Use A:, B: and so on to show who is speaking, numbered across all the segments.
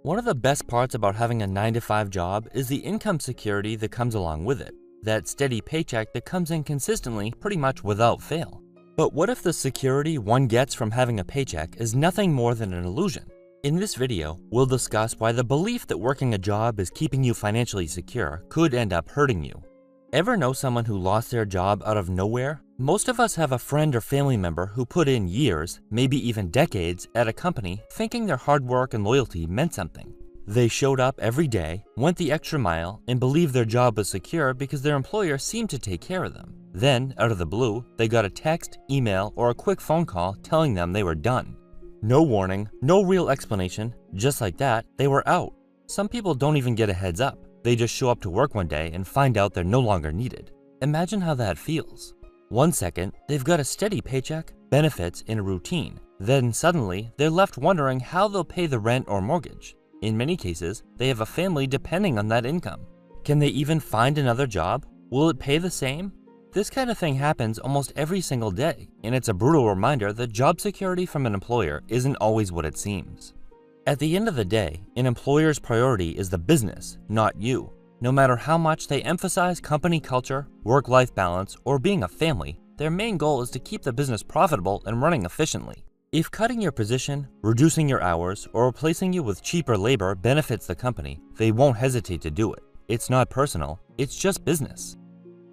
A: One of the best parts about having a 9 to 5 job is the income security that comes along with it, that steady paycheck that comes in consistently pretty much without fail. But what if the security one gets from having a paycheck is nothing more than an illusion? In this video, we'll discuss why the belief that working a job is keeping you financially secure could end up hurting you. Ever know someone who lost their job out of nowhere? Most of us have a friend or family member who put in years, maybe even decades, at a company thinking their hard work and loyalty meant something. They showed up every day, went the extra mile, and believed their job was secure because their employer seemed to take care of them. Then, out of the blue, they got a text, email, or a quick phone call telling them they were done. No warning, no real explanation, just like that, they were out. Some people don't even get a heads up. They just show up to work one day and find out they're no longer needed. Imagine how that feels. One second, they've got a steady paycheck, benefits, and a routine. Then suddenly, they're left wondering how they'll pay the rent or mortgage. In many cases, they have a family depending on that income. Can they even find another job? Will it pay the same? This kind of thing happens almost every single day, and it's a brutal reminder that job security from an employer isn't always what it seems. At the end of the day, an employer's priority is the business, not you. No matter how much they emphasize company culture, work-life balance, or being a family, their main goal is to keep the business profitable and running efficiently. If cutting your position, reducing your hours, or replacing you with cheaper labor benefits the company, they won't hesitate to do it. It's not personal, it's just business.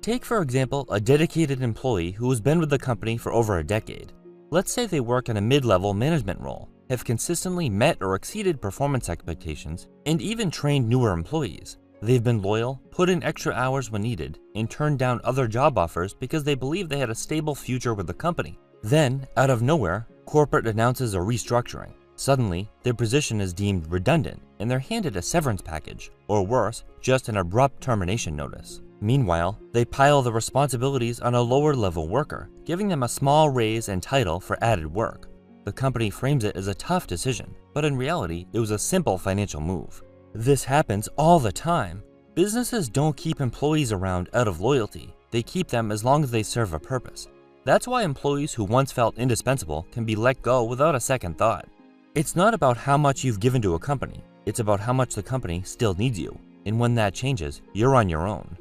A: Take, for example, a dedicated employee who has been with the company for over a decade. Let's say they work in a mid-level management role, have consistently met or exceeded performance expectations, and even trained newer employees. They've been loyal, put in extra hours when needed, and turned down other job offers because they believed they had a stable future with the company. Then, out of nowhere, corporate announces a restructuring. Suddenly, their position is deemed redundant, and they're handed a severance package, or worse, just an abrupt termination notice. Meanwhile, they pile the responsibilities on a lower-level worker, giving them a small raise and title for added work. The company frames it as a tough decision, but in reality, it was a simple financial move. This happens all the time. Businesses don't keep employees around out of loyalty. They keep them as long as they serve a purpose. That's why employees who once felt indispensable can be let go without a second thought. It's not about how much you've given to a company. It's about how much the company still needs you. And when that changes, you're on your own.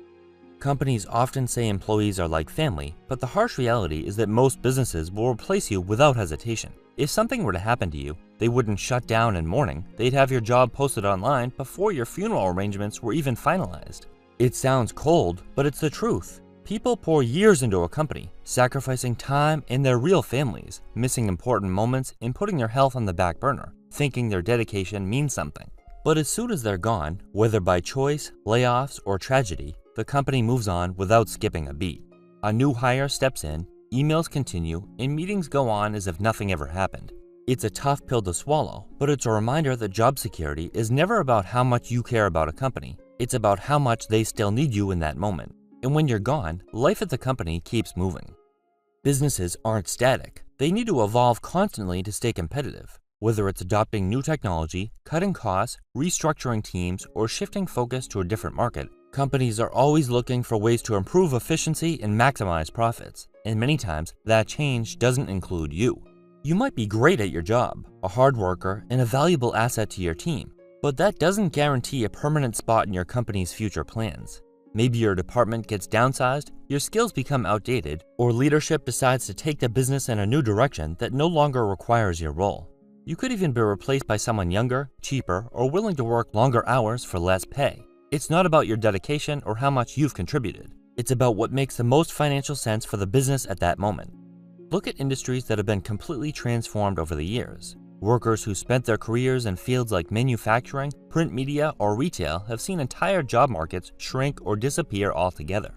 A: Companies often say employees are like family, but the harsh reality is that most businesses will replace you without hesitation. If something were to happen to you, they wouldn't shut down in mourning. They'd have your job posted online before your funeral arrangements were even finalized. It sounds cold, but it's the truth. People pour years into a company, sacrificing time and their real families, missing important moments and putting their health on the back burner, thinking their dedication means something. But as soon as they're gone, whether by choice, layoffs, or tragedy, the company moves on without skipping a beat. A new hire steps in, emails continue, and meetings go on as if nothing ever happened. It's a tough pill to swallow, but it's a reminder that job security is never about how much you care about a company. It's about how much they still need you in that moment. And when you're gone, life at the company keeps moving. Businesses aren't static. They need to evolve constantly to stay competitive. Whether it's adopting new technology, cutting costs, restructuring teams, or shifting focus to a different market, companies are always looking for ways to improve efficiency and maximize profits. And many times, that change doesn't include you. You might be great at your job, a hard worker, and a valuable asset to your team, but that doesn't guarantee a permanent spot in your company's future plans. Maybe your department gets downsized, your skills become outdated, or leadership decides to take the business in a new direction that no longer requires your role. You could even be replaced by someone younger, cheaper, or willing to work longer hours for less pay. It's not about your dedication or how much you've contributed. It's about what makes the most financial sense for the business at that moment. Look at industries that have been completely transformed over the years. Workers who spent their careers in fields like manufacturing, print media, or retail have seen entire job markets shrink or disappear altogether.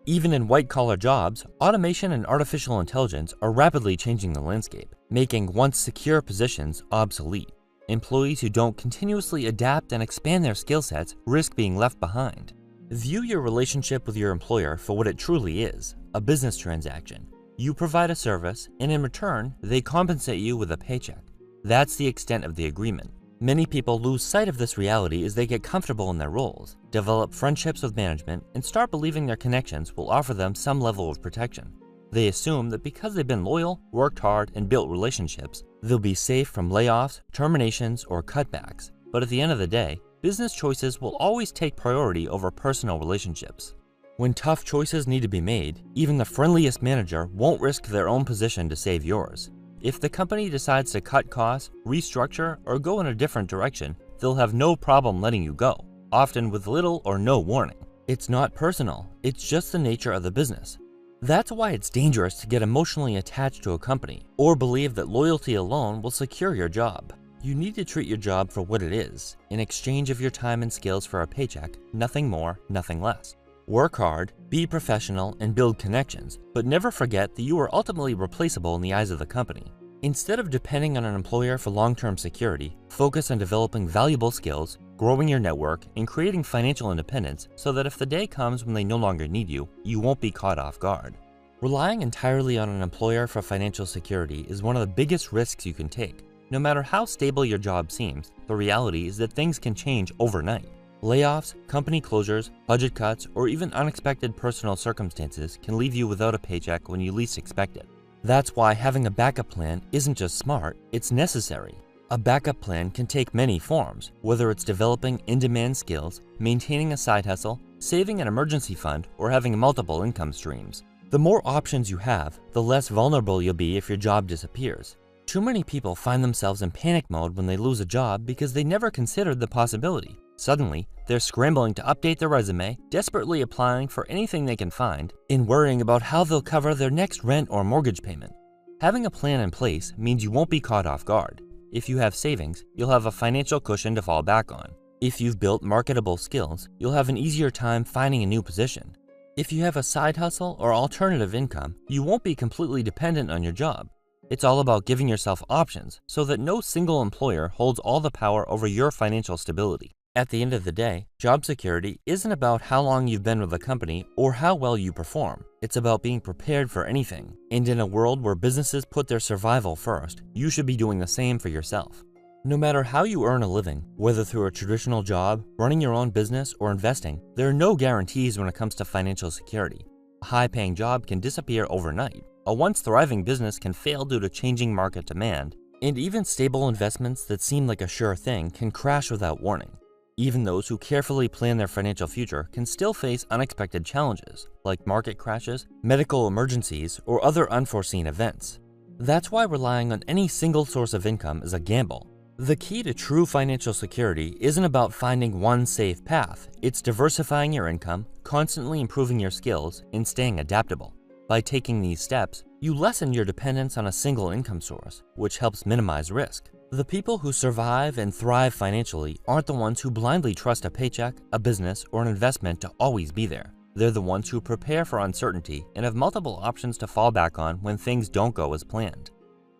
A: Even in white-collar jobs, automation and artificial intelligence are rapidly changing the landscape, making once secure positions obsolete. Employees who don't continuously adapt and expand their skill sets risk being left behind. View your relationship with your employer for what it truly is, a business transaction. You provide a service, and in return, they compensate you with a paycheck. That's the extent of the agreement. Many people lose sight of this reality as they get comfortable in their roles, develop friendships with management, and start believing their connections will offer them some level of protection. They assume that because they've been loyal, worked hard, and built relationships, they'll be safe from layoffs, terminations, or cutbacks. but at the end of the day, business choices will always take priority over personal relationships. When tough choices need to be made, even the friendliest manager won't risk their own position to save yours. If the company decides to cut costs, restructure, or go in a different direction, they'll have no problem letting you go, often with little or no warning. It's not personal, it's just the nature of the business. That's why it's dangerous to get emotionally attached to a company or believe that loyalty alone will secure your job. You need to treat your job for what it is, in exchange of your time and skills for a paycheck, nothing more, nothing less. Work hard, be professional, and build connections, but never forget that you are ultimately replaceable in the eyes of the company. Instead of depending on an employer for long-term security, focus on developing valuable skills, growing your network, and creating financial independence so that if the day comes when they no longer need you, you won't be caught off guard. Relying entirely on an employer for financial security is one of the biggest risks you can take. No matter how stable your job seems, the reality is that things can change overnight. Layoffs, company closures, budget cuts, or even unexpected personal circumstances can leave you without a paycheck when you least expect it. That's why having a backup plan isn't just smart, it's necessary. A backup plan can take many forms, whether it's developing in-demand skills, maintaining a side hustle, saving an emergency fund, or having multiple income streams. The more options you have, the less vulnerable you'll be if your job disappears. Too many people find themselves in panic mode when they lose a job because they never considered the possibility. Suddenly, they're scrambling to update their resume, desperately applying for anything they can find, and worrying about how they'll cover their next rent or mortgage payment. Having a plan in place means you won't be caught off guard. If you have savings, you'll have a financial cushion to fall back on. If you've built marketable skills, you'll have an easier time finding a new position. If you have a side hustle or alternative income, you won't be completely dependent on your job. It's all about giving yourself options so that no single employer holds all the power over your financial stability. At the end of the day, job security isn't about how long you've been with a company or how well you perform. It's about being prepared for anything. And in a world where businesses put their survival first, you should be doing the same for yourself. No matter how you earn a living, whether through a traditional job, running your own business, or investing, there are no guarantees when it comes to financial security. A high-paying job can disappear overnight. A once thriving business can fail due to changing market demand. And even stable investments that seem like a sure thing can crash without warning. Even those who carefully plan their financial future can still face unexpected challenges, like market crashes, medical emergencies, or other unforeseen events. That's why relying on any single source of income is a gamble. The key to true financial security isn't about finding one safe path, it's diversifying your income, constantly improving your skills, and staying adaptable. By taking these steps, you lessen your dependence on a single income source, which helps minimize risk. The people who survive and thrive financially aren't the ones who blindly trust a paycheck, a business, or an investment to always be there. They're the ones who prepare for uncertainty and have multiple options to fall back on when things don't go as planned.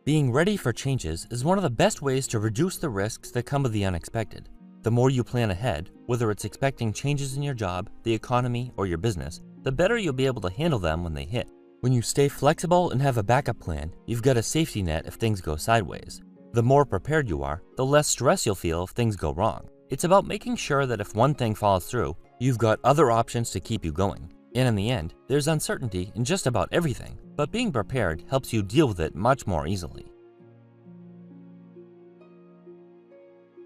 A: Being ready for changes is one of the best ways to reduce the risks that come with the unexpected. The more you plan ahead, whether it's expecting changes in your job, the economy, or your business, the better you'll be able to handle them when they hit. When you stay flexible and have a backup plan, you've got a safety net if things go sideways. The more prepared you are, the less stress you'll feel if things go wrong. It's about making sure that if one thing falls through, you've got other options to keep you going. And in the end, there's uncertainty in just about everything, but being prepared helps you deal with it much more easily.